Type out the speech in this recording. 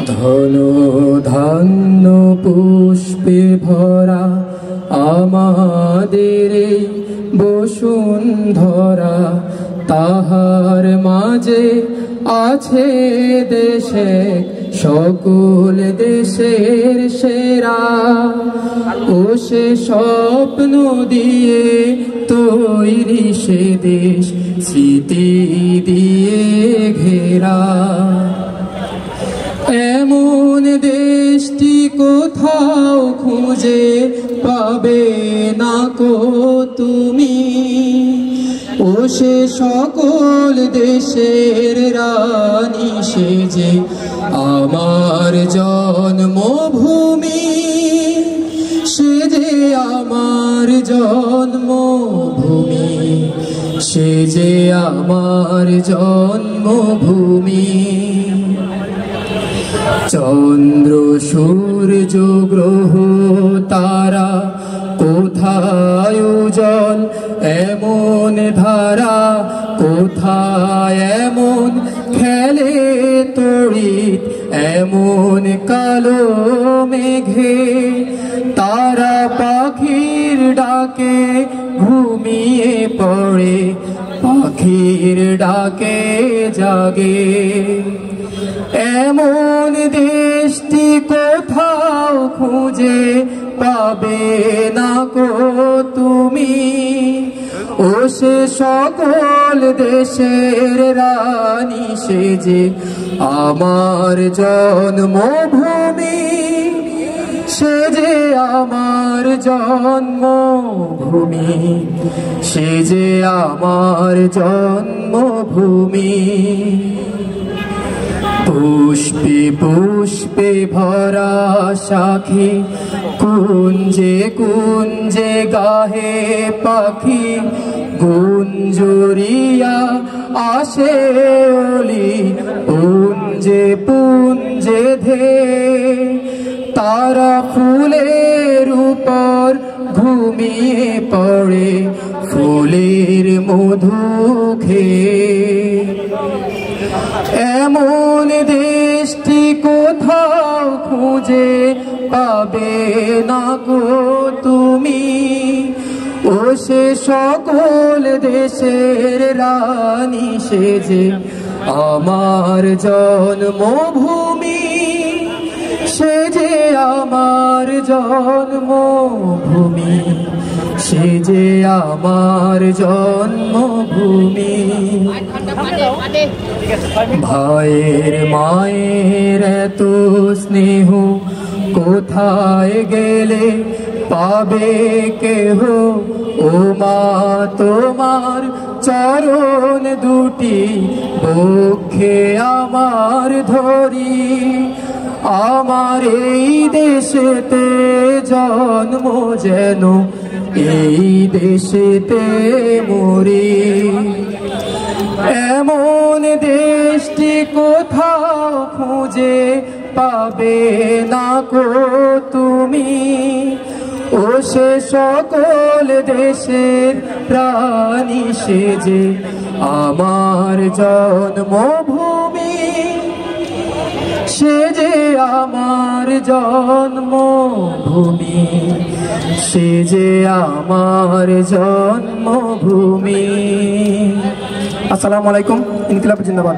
ধন ধান্য পুষ্পে ভরা আমাদের বসুন্ধরা, তাহার মাঝে আছে দেশে সকল দেশের সেরা। ও সে স্বপ্ন দিয়ে তৈরি সে দেশ, স্মৃতি দিয়ে ঘেরা। এমন দেশটি কোথাও খুঁজে পাবে না কো তুমি। ও সে সকল দেশের রানী, সে যে আমার জন্মভূমি, সে যে আমার জন্মভূমি, সে যে আমার জন্মভূমি। চন্দ্র সূর্য গ্রহ তারা কোথায় উজ্জ্বল এমন ধারা, কোথায় এমন খেলে তড়িৎ এমন কালো মেঘে। তারা পাখির ডাকে ঘুমিয়ে পড়ে, পাখির ডাকে জাগে। এমন দেশটি কোথাও খুঁজে পাবে না কো তুমি। ও সে সকল দেশের রানী, সে যে আমার জন্মভূমি, সে যে আমার জন্মভূমি, সে যে আমার জন্মভূমি। পুষ্পে পুষ্পে ভরা শাখী, কুঞ্জে কুঞ্জে গাহে পাখি। গুঞ্জরিয়া আসে ওলি, পুঞ্জে পুঞ্জে ধে। তারা ফুলের উপর ঘুমিয়ে পড়ে, ফুলের মধু খেয়ে। এমন দেশটি কোথাও খুঁজে পাবে না গো তুমি। ও সে সকল দেশের রানী, সে যে আমার জন্মভূমি, সে যে আমার জন্মভূমি, সে যে আমার জন্মভূমি। ভাইয়ের মায়ের এত স্নেহ কোথায় গেলে পাবে কেহ। ও মা তোমার চরণ দুটি বক্ষে আমার ধরি। আমার এই দেশেতে জন্ম যেন এই দেশেতে মরি। এমন দেশটি কোথাও খুঁজে পাবে না কো তুমি। ও সে সকল দেশের প্রাণী, সে যে আমার জন্মভূমি, সে যে আমার জন্মভূমি, সে যে আমার জন্মভূমি। আসসালামু আলাইকুম। ইনকিলাব জিন্দাবাদ।